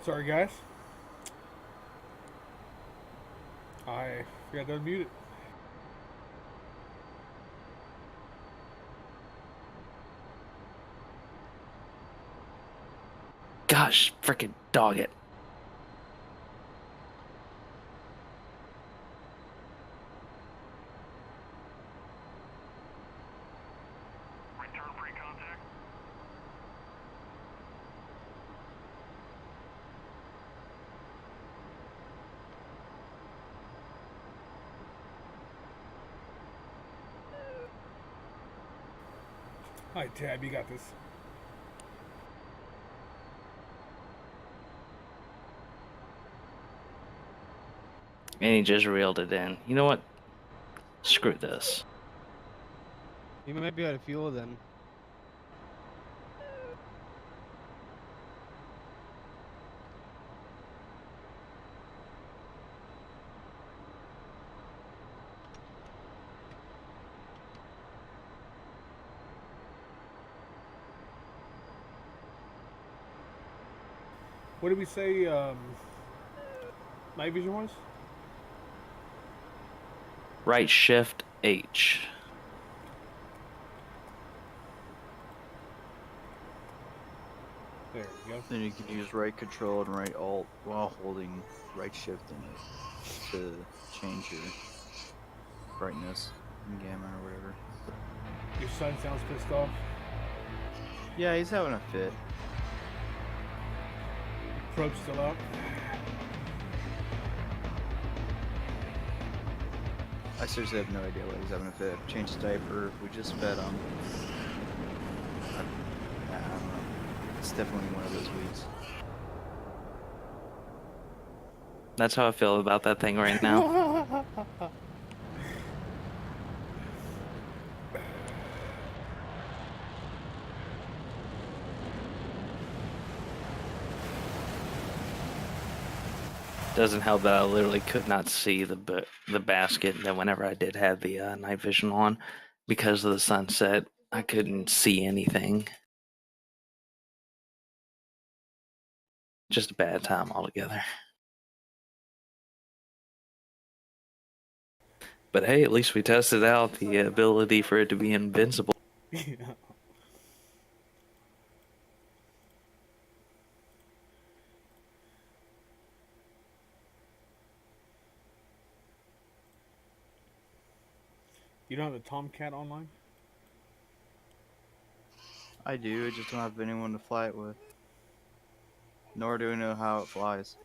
Sorry, guys. I forgot to unmute it. Gosh, freaking dog it. Return pre-contact. Hi, Tab. You got this. And he just reeled it in. You know what? Screw this. You might be out of fuel then. What did we say? Night vision was? Right shift H. There we go. Then you can use right control and right alt while holding right shift in it to change your brightness and gamma or whatever. Your son sounds pissed off. Yeah, he's having a fit. Probe's still out. I seriously have no idea why he's having a fit. Changed his diaper. We just fed him. I don't know. It's definitely one of those weeks. That's how I feel about that thing right now. Doesn't help that I literally could not see the basket. And then whenever I did have the night vision on, because of the sunset, I couldn't see anything. Just a bad time altogether. But hey, at least we tested out the ability for it to be invincible. Yeah. You don't have the Tomcat online? I do. I just don't have anyone to fly it with. Nor do I know how it flies.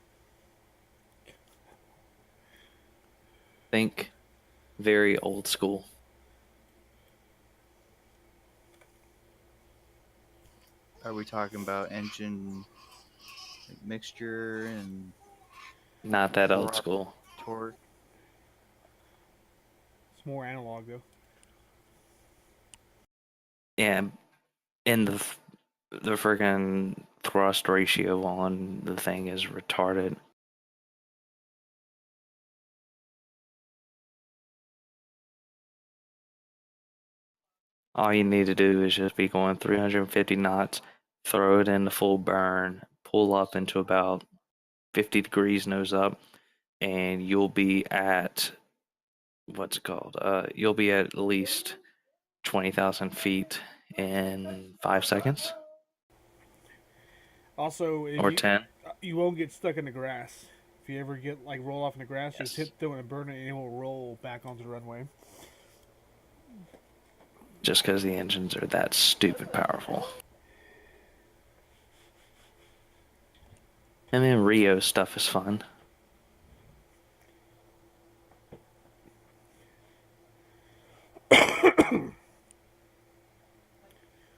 Think very old school. Are we talking about engine mixture and Not that old Torque. school. torque? It's more analog though. Yeah, and the freaking thrust ratio on the thing is retarded. All you need to do is just be going 350 knots, throw it into full burn, pull up into about 50 degrees nose up, and you'll be at what's it called? You'll be at least 20,000 feet in 5 seconds Also, if or 10. you won't get stuck in the grass. If you ever get like roll off in the grass, just Yes. hit throw and burn it, and it will roll back onto the runway. Just because the engines are that stupid powerful. And then Rio stuff is fun.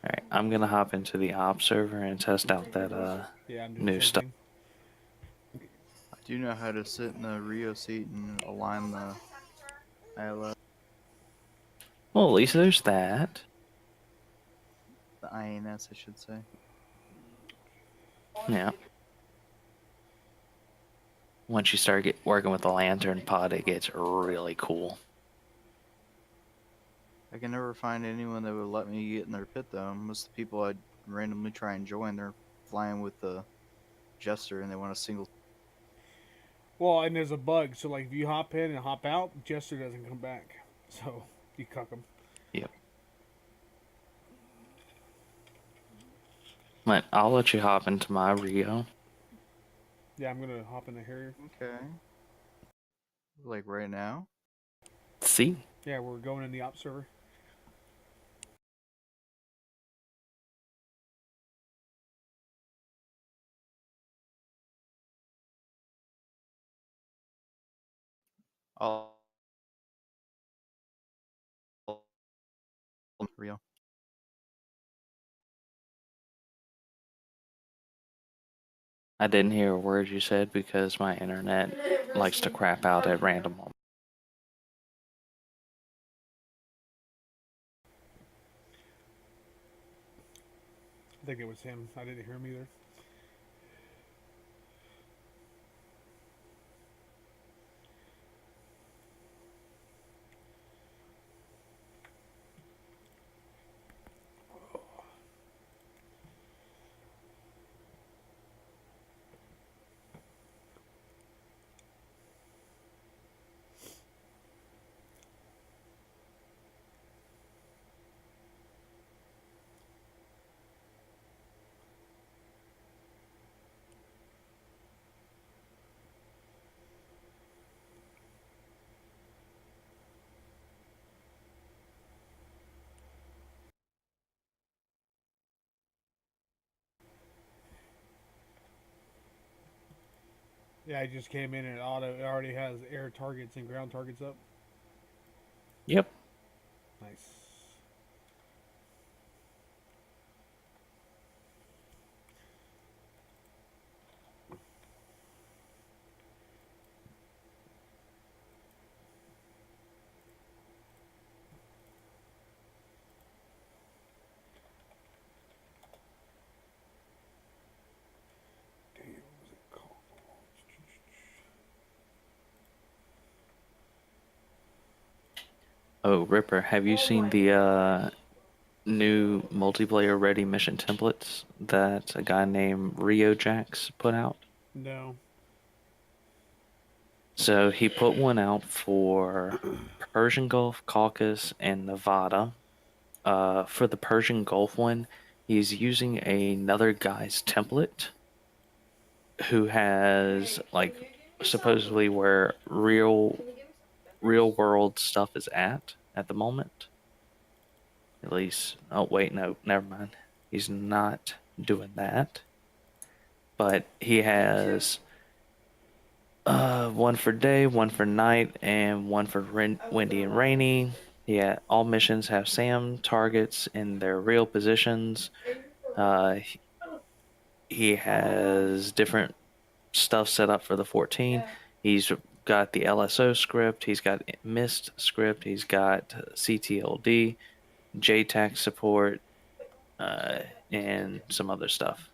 Alright, I'm gonna hop into the op server and test out that Yeah, I'm doing new the same stuff. thing. I do know how to sit in the Rio seat and align the ILS, Well, at least there's that. the INS, I should say. Yeah. Once you start working with the lantern pod, it gets really cool. I can never find anyone that would let me get in their pit though. Most of the people I'd randomly try and join, they're flying with the Jester and they want a single. Well, and there's a bug. So like if you hop in and hop out, Jester doesn't come back. So you cuck him. Yep. I'll let you hop into my Rio. Yeah, I'm gonna hop in the Harrier. Okay. Like right now. See? Yeah, we're going in the op server. I'll Rio. I didn't hear a word you said because my internet likes to crap out at random moments. I think it was him. I didn't hear him either. Yeah, I just came in and it already has air targets and ground targets up. Yep. Nice. Damn, what was it called? Oh, Ripper, have you seen the new multiplayer ready mission templates that a guy named Rio Jax put out? No. So he put one out for Persian Gulf, Caucasus, and Nevada. For the Persian Gulf one, he's using another guy's template who has like supposedly where real world stuff is at the moment. At least, oh wait, no, never mind. He's not doing that. But he has one for day, one for night, and one for windy and rainy. Yeah, all missions have SAM targets in their real positions. He has different stuff set up for the 14. He's got the LSO script. He's got MIST script. He's got CTLD, JTAC support, and some other stuff.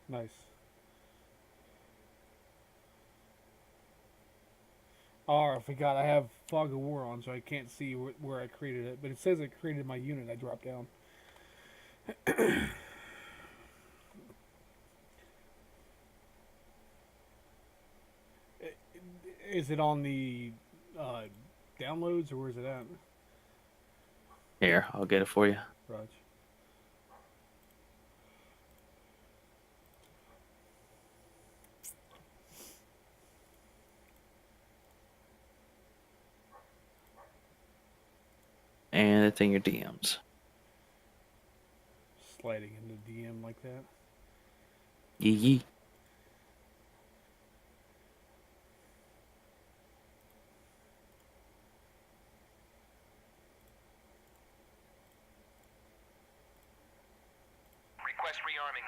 Nice. Oh, I forgot. I have Fog of War on, so I can't see where I created it. But it says I created my unit. I dropped down. Is it on the downloads, or where is it at? Here, I'll get it for you. Raj. And it's in your DMs. Sliding into DM like that. Yee yee. Request rearming.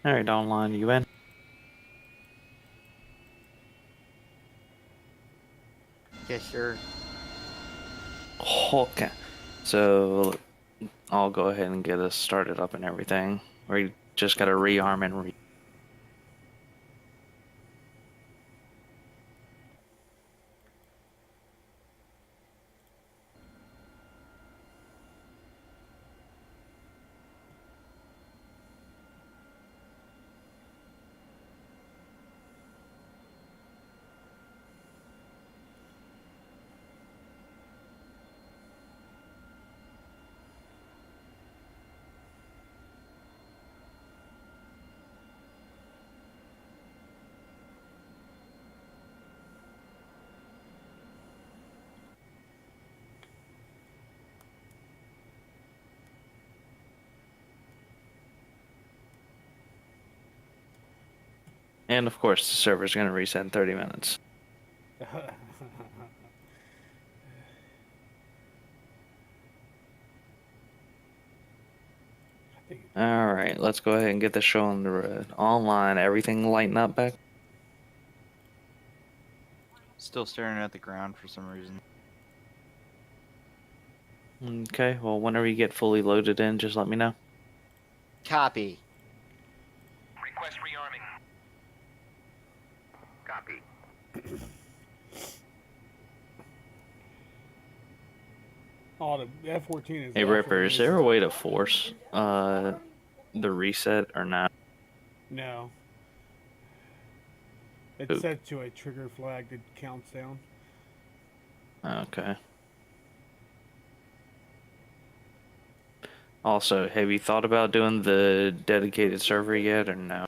All right, online, you in? Yes, sir. Okay. So I'll go ahead and get us started up and everything. We just got to rearm and And of course, the server's going to reset in 30 minutes. All right, let's go ahead and get the show on the road. Online, everything lighting up back? Still staring at the ground for some reason. Okay, well, whenever you get fully loaded in, just let me know. Copy. Request rearming. Copy. Oh, the F-14 is. Hey, Ripper, is there a way to force the reset or not? No. It's set to a trigger flag that counts down. Okay. Also, have you thought about doing the dedicated server yet or no?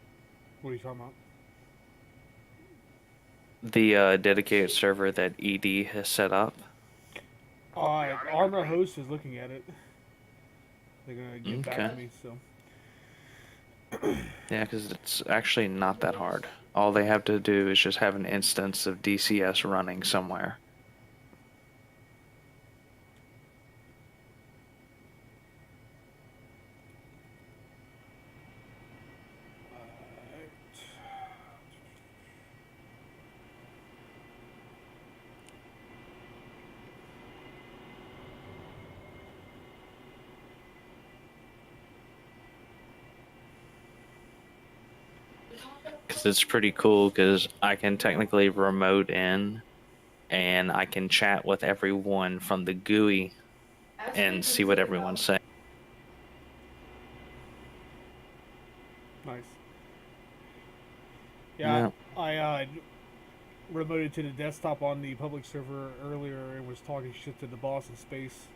What are you talking about? The dedicated server that ED has set up? Armor Host is looking at it. They're gonna get back to Okay. me, so. Yeah, because it's actually not that hard. All they have to do is just have an instance of DCS running somewhere. Because it's pretty cool because I can technically remote in and I can chat with everyone from the GUI and see what everyone's saying. Nice. Yeah, I remoted to the desktop on the public server earlier and was talking shit to the boss in space.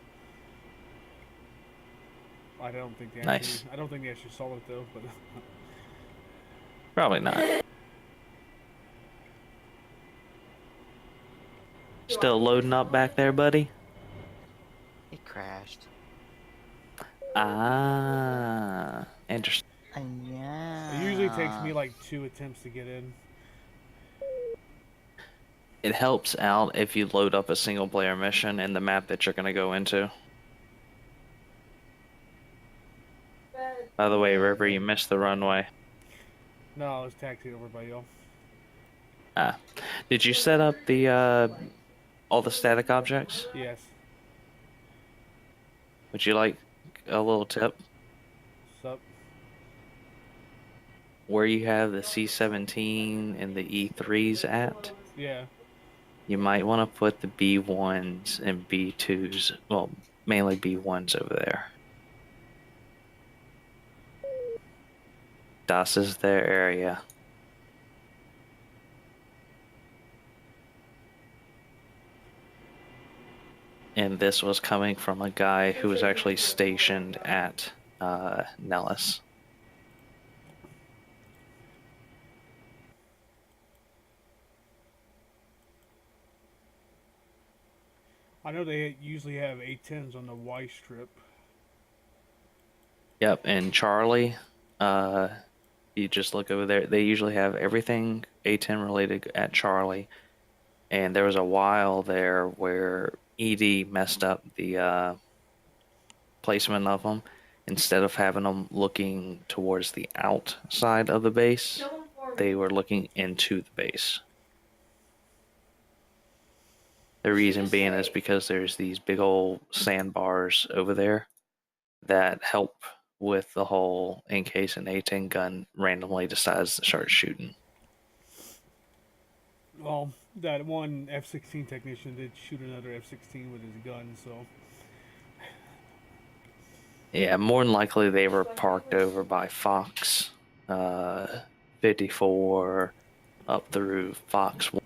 I don't think they actually. Nice. I don't think they actually saw it though, but. Probably not. Still loading up back there, buddy? It crashed. Ah, interesting. Yeah. It usually takes me like 2 attempts to get in. It helps out if you load up a single player mission in the map that you're going to go into. By the way, River, you missed the runway. No, I was taxied over by y'all. Ah. Did you set up the all the static objects? Yes. Would you like a little tip? Sup? Where you have the C-17 and the E3s at, Yeah. you might want to put the B1s and B2s, well, mainly B1s over there. Das is their area. And this was coming from a guy who was actually stationed at Nellis. I know they usually have A-10s on the Y strip. Yep, and Charlie, you just look over there. They usually have everything A-10 related at Charlie. And there was a while there where ED messed up the placement of them, instead of having them looking towards the outside of the base, they were looking into the base. The reason being is because there's these big old sandbars over there that help with the whole in case an A-10 gun randomly decides to start shooting. Well, that one F-16 technician did shoot another F-16 with his gun, so Yeah, more than likely they were parked over by Fox 54 up through Fox 1.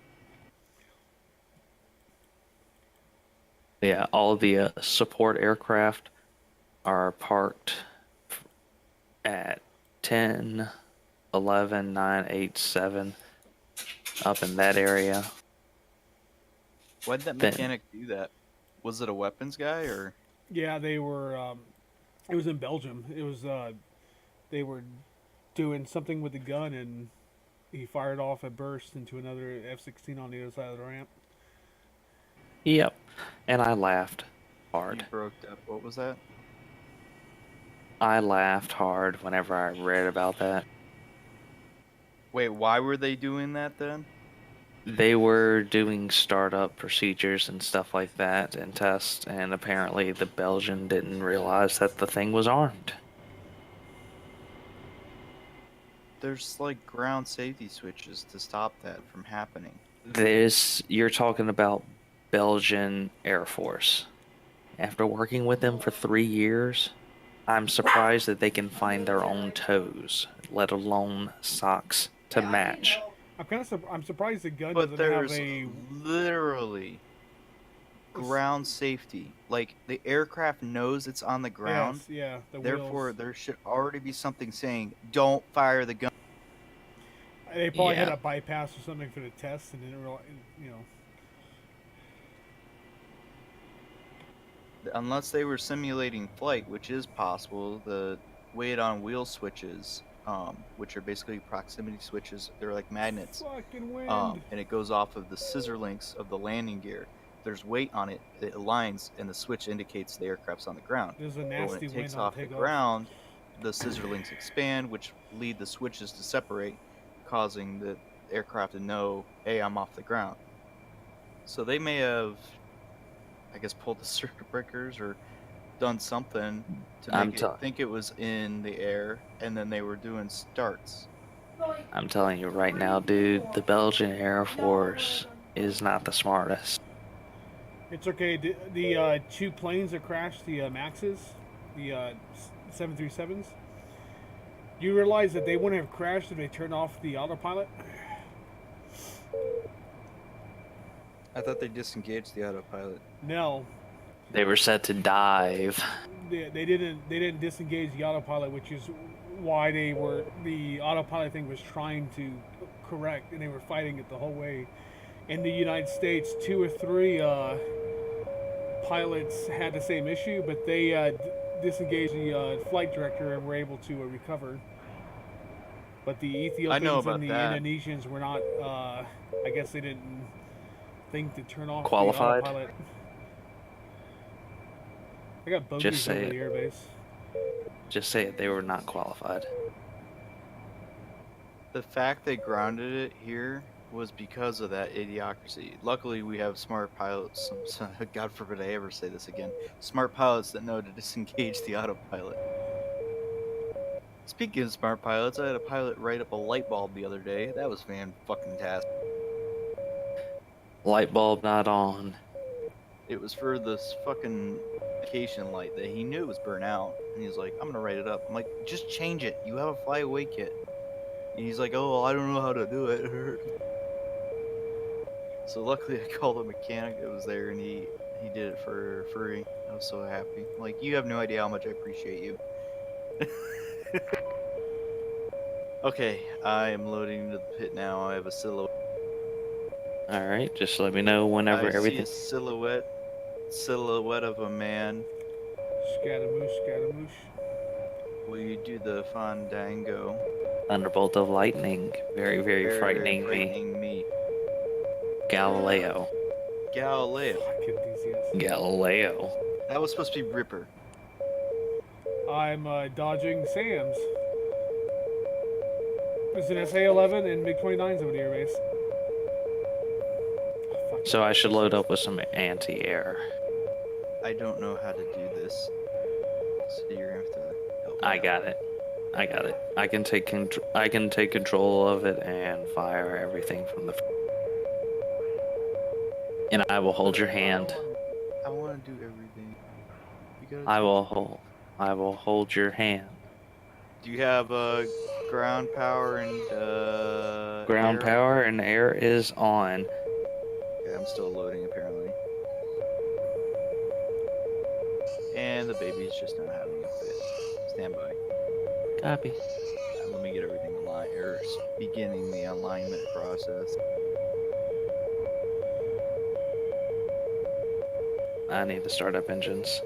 Yeah, all the support aircraft are parked at 10, 11, 9, 8, 7 up in that area. Why did that Then- mechanic do that? Was it a weapons guy or? yeah, they were. It was in Belgium. It was. They were doing something with the gun, and he fired off a burst into another F-16 on the other side of the ramp. Yep, and I laughed You hard. broke up. What was that? I laughed hard whenever I read about that. Wait, why were they doing that then? They were doing startup procedures and stuff like that and tests, and apparently the Belgian didn't realize that the thing was armed. There's like ground safety switches to stop that from happening. You're talking about Belgian Air Force. After working with them for 3 years, I'm surprised that they can find their own toes, let alone socks to match. I'm surprised the gun But doesn't have there's a. literally ground safety. Like the aircraft knows it's on the ground. Yes, yeah, the Therefore, wheels. there should already be something saying, "Don't fire the gun." They probably had Yeah. a bypass or something for the test, and didn't realize. Unless they were simulating flight, which is possible. The weight on wheel switches, which are basically proximity switches, they're like magnets, Fucking wind. and it goes off of the scissor links of the landing gear. If there's weight on it, it aligns, and the switch indicates the aircraft's on the ground. There's a But when nasty it wind takes on off the takeoff. ground, the scissor links expand, which lead the switches to separate, causing the aircraft to know, hey, I'm off the ground. So they may have, I guess, pulled the circuit breakers or done something to I'm make it think it was in the air, and then they were doing starts. I'm telling you right now, dude, the Belgian Air Force is not the smartest. It's okay. The two planes that crashed, the Maxes, the 737s. You realize that they wouldn't have crashed if they turned off the autopilot? I thought they disengaged the autopilot. No, They were set to dive. they didn't disengage the autopilot, which is why the autopilot thing was trying to correct, and they were fighting it the whole way. In the United States, 2 or 3 pilots had the same issue, but they disengaged the flight director and were able to recover. But the Ethiopians and the that. Indonesians were not. I guess they didn't think to turn off Qualified? the autopilot. I got bogeys Just say over it. the airbase. Just say it, they were not qualified. The fact they grounded it here was because of that idiocracy. Luckily, we have smart pilots. God forbid I ever say this again. Smart pilots that know to disengage the autopilot. Speaking of smart pilots, I had a pilot write up a light bulb the other day. That was fan-fucking-tastic. Light bulb not on. It was for this fucking vacation light that he knew was burnt out. And he's like, I'm gonna write it up. I'm like, just change it. You have a fly-away kit. And he's like, oh, well, I don't know how to do it. So luckily I called a mechanic that was there, and he did it for free. I was so happy. Like, you have no idea how much I appreciate you. Okay, I am loading into the pit now. I have a silhouette. Alright, just let me know whenever I everything. see a silhouette of a man. Scaramouche, Scaramouche. Will you do the fandango? Thunderbolt of lightning. Very, very frightening me. frightening me. Galileo. Galileo. Fucking DCS. Galileo. That was supposed to be Ripper. I'm dodging SAMs. There's an SA-11 and MiG-29s over the airbase. Fuck. So I should load up with some anti-air. I don't know how to do this, so you're gonna have to help me I out. got it. I got it. I can take control of it and fire everything from the. And I will hold your hand. I want to do everything. You gotta I take- will hold your hand. Do you have ground power and Ground air? power and air is on. Okay, I'm still loading apparently. And the baby's just not having a fit. Stand by. Copy. Let me get everything aligned, or beginning the alignment process. I need to start up engines.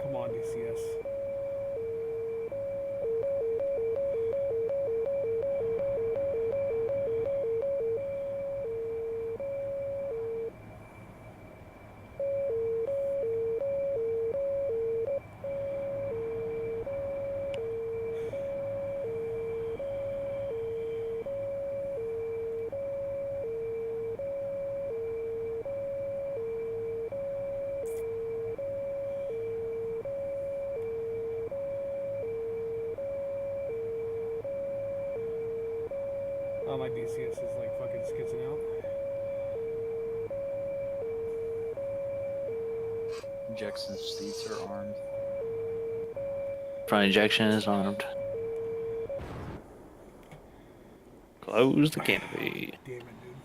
Come on, DCS. Oh, my DCS is like fucking skitzing out. Injection seats are armed. Front ejection is armed. Close the canopy. Damn it, dude.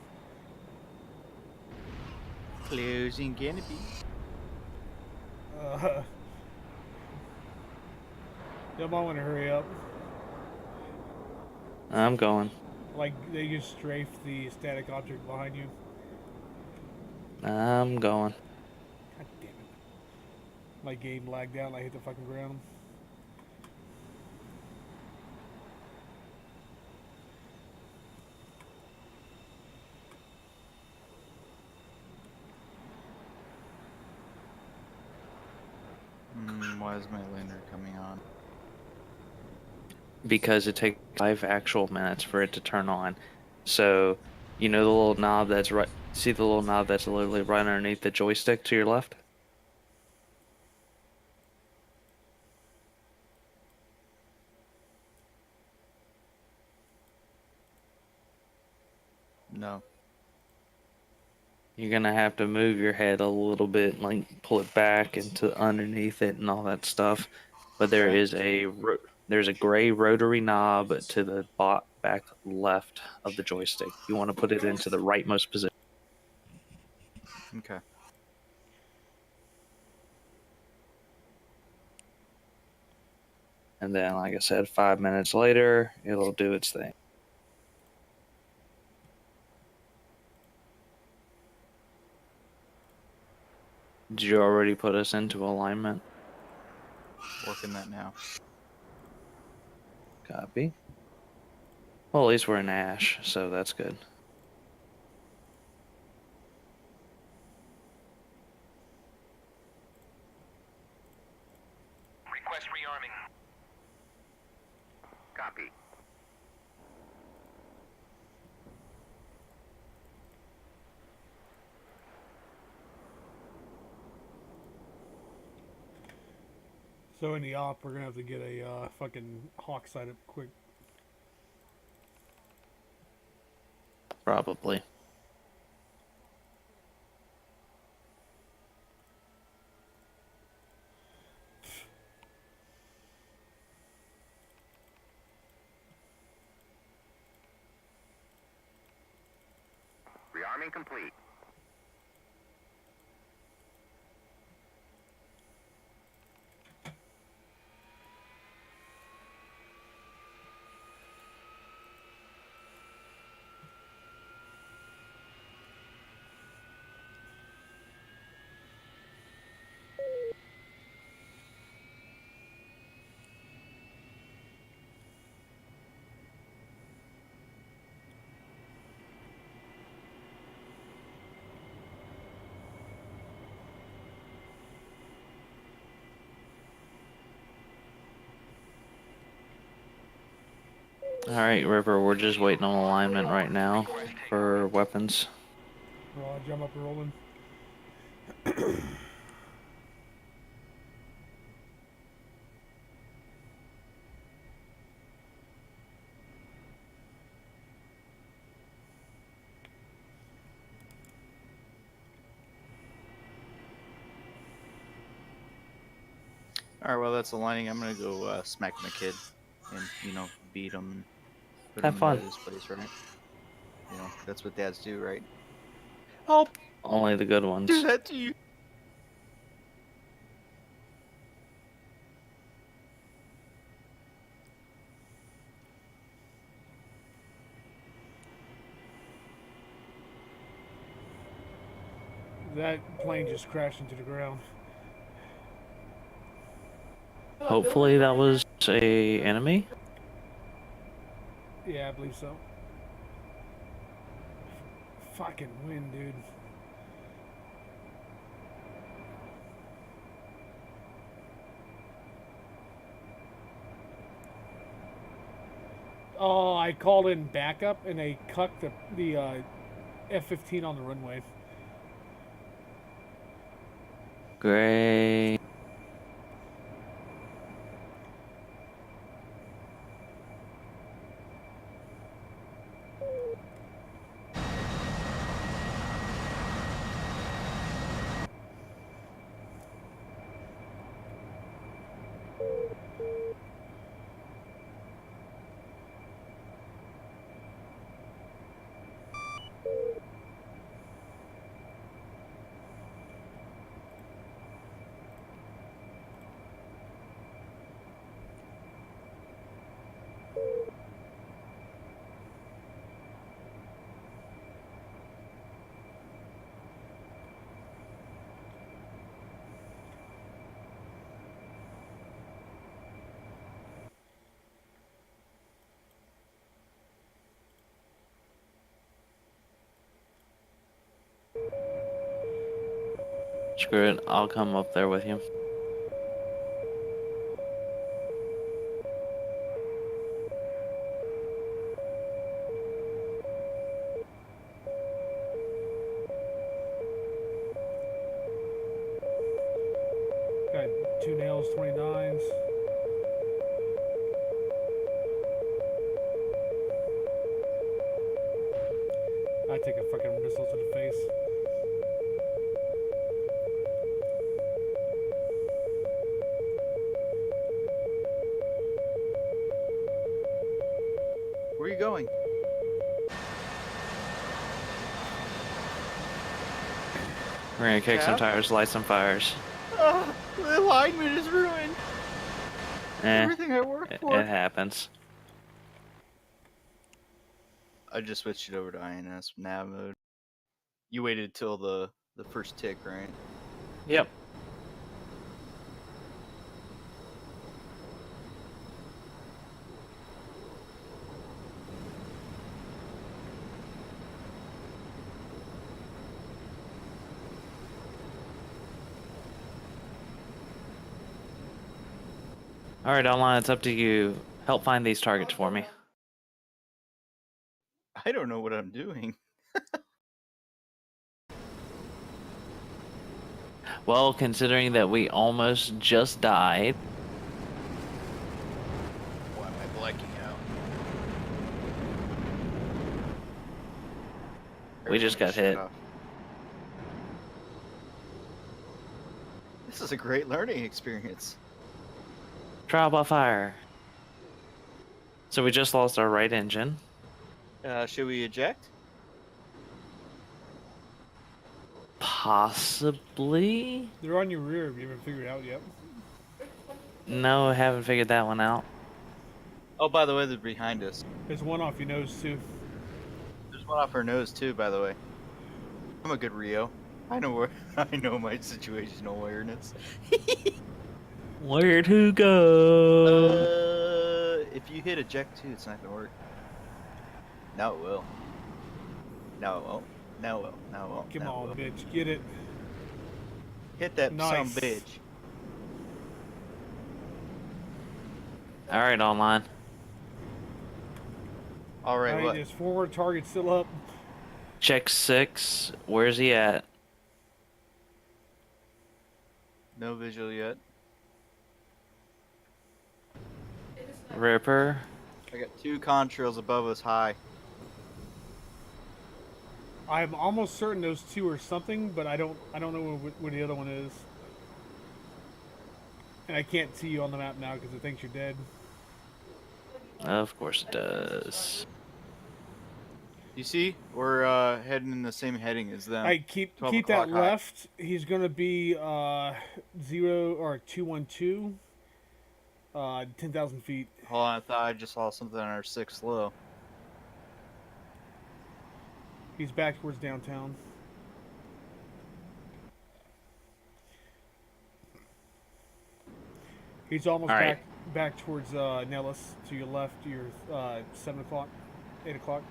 Closing canopy. Y'all might want to hurry up. I'm going. Like, they just strafe the static object behind you. I'm going. God damn it. My game lagged out and I hit the fucking ground. Why is my lander coming on? Because it takes 5 actual minutes for it to turn on. So, you know the little knob that's right. See the little knob that's literally right underneath the joystick to your left? No. You're gonna have to move your head a little bit, like pull it back into underneath it and all that stuff. But there Okay. is there's a gray rotary knob to the back left of the joystick. You want to put it into the rightmost position. Okay. And then, like I said, 5 minutes later, it'll do its thing. Did you already put us into alignment? Working that now. Copy. Well, at least we're in Ash, so that's good. Request rearming. Copy. So in the op, we're gonna have to get a fucking hawk sight up quick. Probably. Rearming complete. Alright, River, we're just waiting on alignment right now for weapons. Roger, I'm up and rolling. All right, well that's aligning. I'm gonna go smack my kid, and beat him and put Have him fun. in his place, right? That's what dads do, right? Help! Only the good ones. Do that to you. That plane just crashed into the ground. Hopefully that was a enemy. Yeah, I believe so. Fucking wind, dude. Oh, I called in backup and they cucked the F-15 on the runway. Great. Screw it, I'll come up there with you. Got 2 nails, 29s. I take a fucking missile to the face. Where are you going? We're gonna kick some Cap? tires, light some fires. The alignment is ruined. Everything I worked for. It happens. I just switched it over to INS nav mode. You waited till the first tick, right? Yep. Alright, online, it's up to you. Help find these targets for me. I don't know what I'm doing. Well, considering that we almost just died. Why am I blacking out? We just got Everything hit. shut off. This is a great learning experience. Trial by fire. So we just lost our right engine. Should we eject? Possibly? They're on your rear if you haven't figured it out yet. No, I haven't figured that one out. Oh, by the way, they're behind us. There's one off your nose, too. There's one off our nose too, by the way. I'm a good Rio. I know where. I know my situational awareness. Where'd who go? If you hit eject too, it's not gonna work. Now it will. Now it won't. Now it will. Now it won't. Come now it on, will. bitch. Get it. Hit that Nice. some bitch. Alright, online. All right, Alright, what? there's forward target still up. Check 6. Where's he at? No visual yet. Ripper. I got 2 contrails above us high. I'm almost certain those two are something, but I don't know what the other one is. And I can't see you on the map now because it thinks you're dead. Of course it does. You see? We're heading in the same heading as them. Alright, keep 12 that o'clock high. left. He's gonna be 0 or 212. 10,000 feet. Hold on, I thought I just saw something on our 6 low. He's back towards downtown. He's almost All right. back towards Nellis to your left. Your 7 o'clock, 8 o'clock.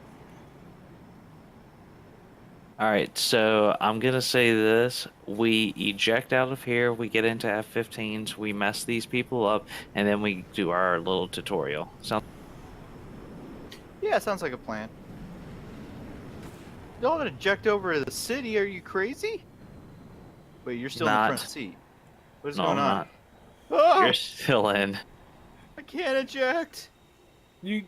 Alright, so I'm gonna say this. We eject out of here, we get into F-15s, we mess these people up, and then we do our little tutorial. Sound Yeah, sounds like a plan. Don't eject over to the city, are you crazy? Wait, you're still in the Not. front seat. What is No, going I'm on? not. Oh, You're still in. I can't eject. You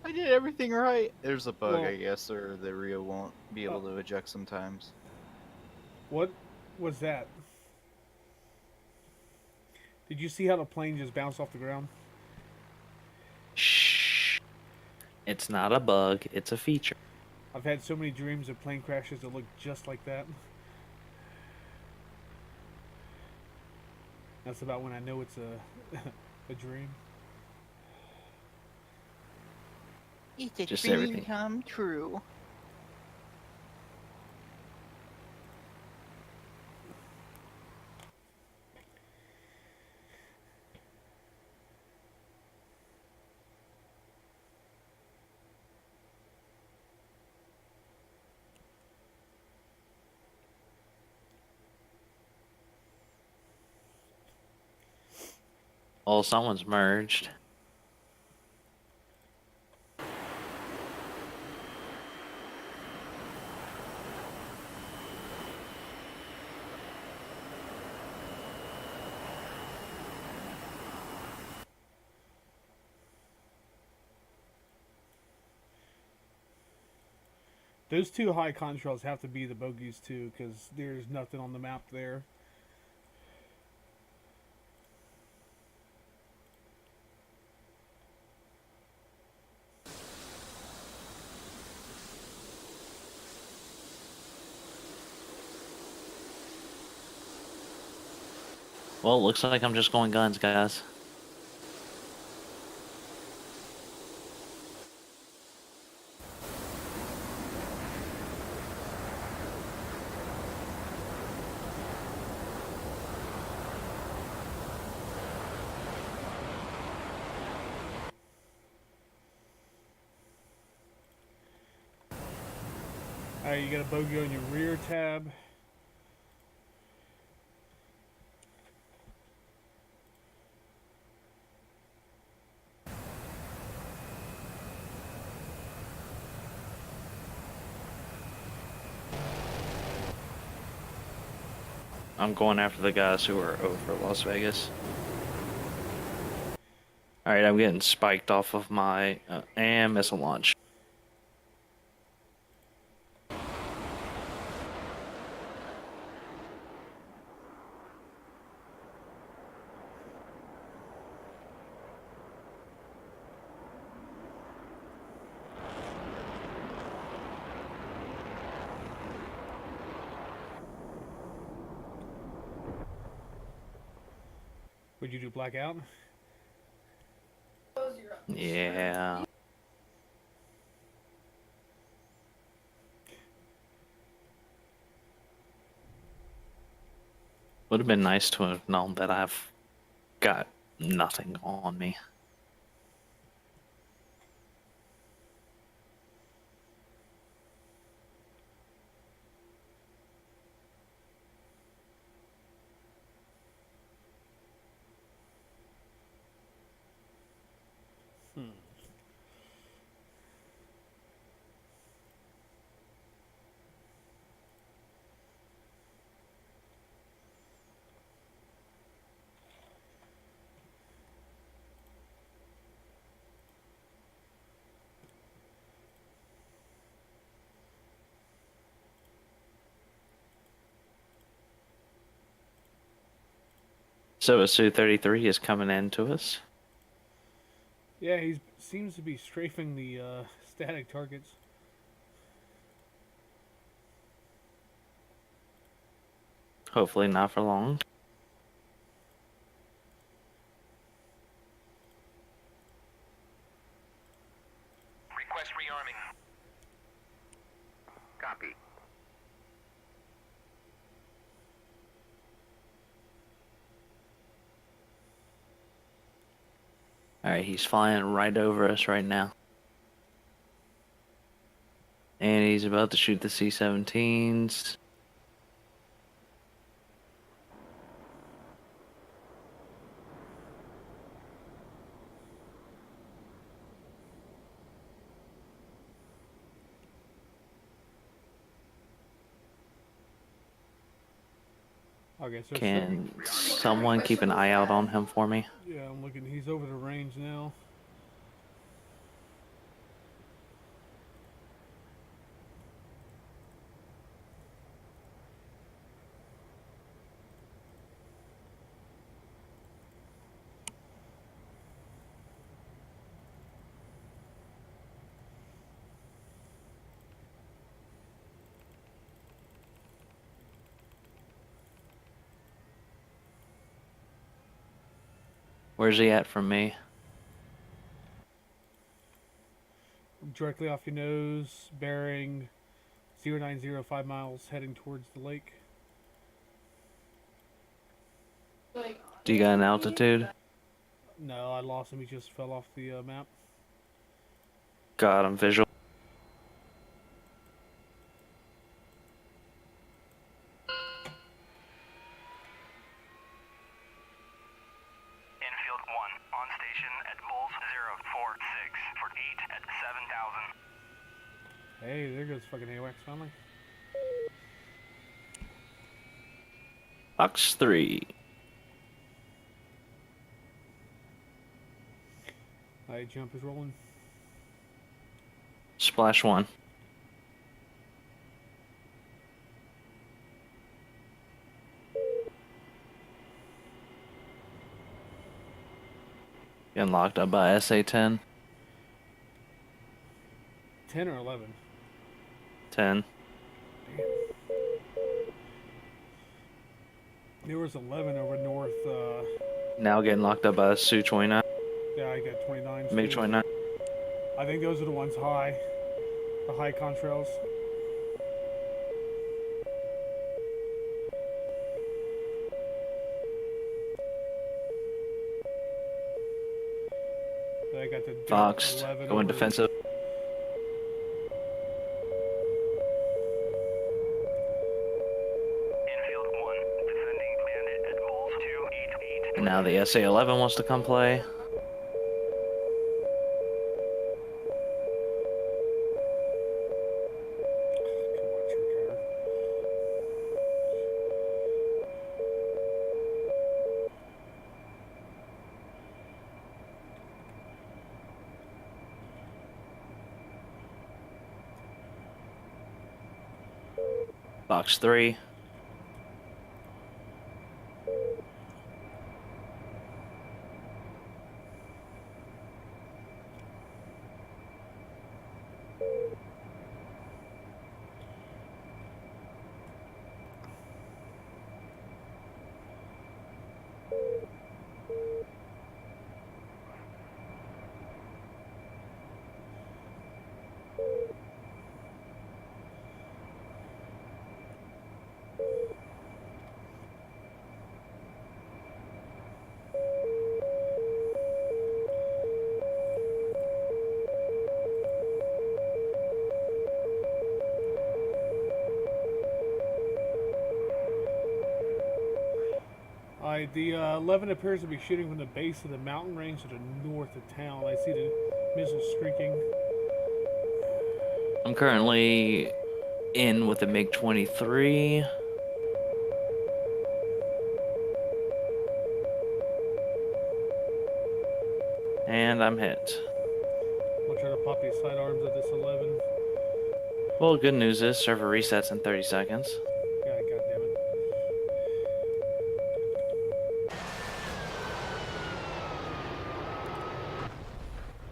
I did everything right. There's a bug, Well- I guess, or the Rio won't be able to eject sometimes. What was that? Did you see how the plane just bounced off the ground? Shh. It's not a bug, it's a feature. I've had so many dreams of plane crashes that look just like that. That's about when I know it's a a dream. It's a Just dream everything. come true. Well, someone's merged. Those two high contrails have to be the bogeys too, because there's nothing on the map there. Well, it looks like I'm just going guns, guys. Alright, you got a bogey on your rear tab. I'm going after the guys who are over Las Vegas. Alright, I'm getting spiked off of my and missile launch. Would you do blackout? Yeah. Would have been nice to have known that I've got nothing on me. Hmm. So a Su-33 is coming in to us. Yeah, he seems to be strafing the static targets. Hopefully not for long. Request rearming. Copy. Alright, he's flying right over us right now. And he's about to shoot the C-17s. Okay, so Can someone keep an eye out on him for me? yeah, I'm looking. He's over the range now. Where's he at from me? Directly off your nose, bearing 0905 miles, heading towards the lake. Do you got an altitude? No, I lost him. He just fell off the map. Got him visual. Infield 1 on station at Bulls 046 for 8 at 7,000. Hey, there goes fucking AWACS finally. Fox 3. Alright, jump is rolling. Splash 1. Getting locked up by SA-10. 10 or 11? 10. There was 11 over north. Now getting locked up by the Su-29. Yeah, I got 29. MiG-29. I think those are the ones high. The high contrails. Then I got the Fox 11 going over- defensive. Infield 1 defending bandit at Bulls 288. And now the SA-11 wants to come play. Come on, true driver. Fox 3. Alright, the 11 appears to be shooting from the base of the mountain range to the north of town. I see the missiles streaking. I'm currently in with the MiG-23. And I'm hit. I'll try to pop these sidearms at this 11. Well, good news is server resets in 30 seconds. God damn it.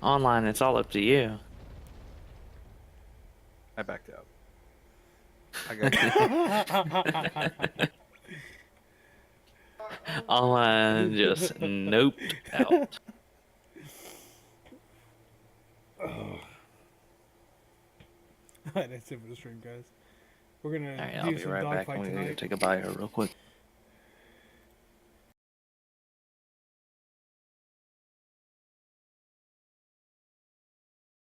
Online, it's all up to you. I backed out. I got you. Online just noped out. That's it for the stream, guys. We're gonna Alright, do I'll be some right back. dogfight I'm gonna go tonight. take a bio real quick.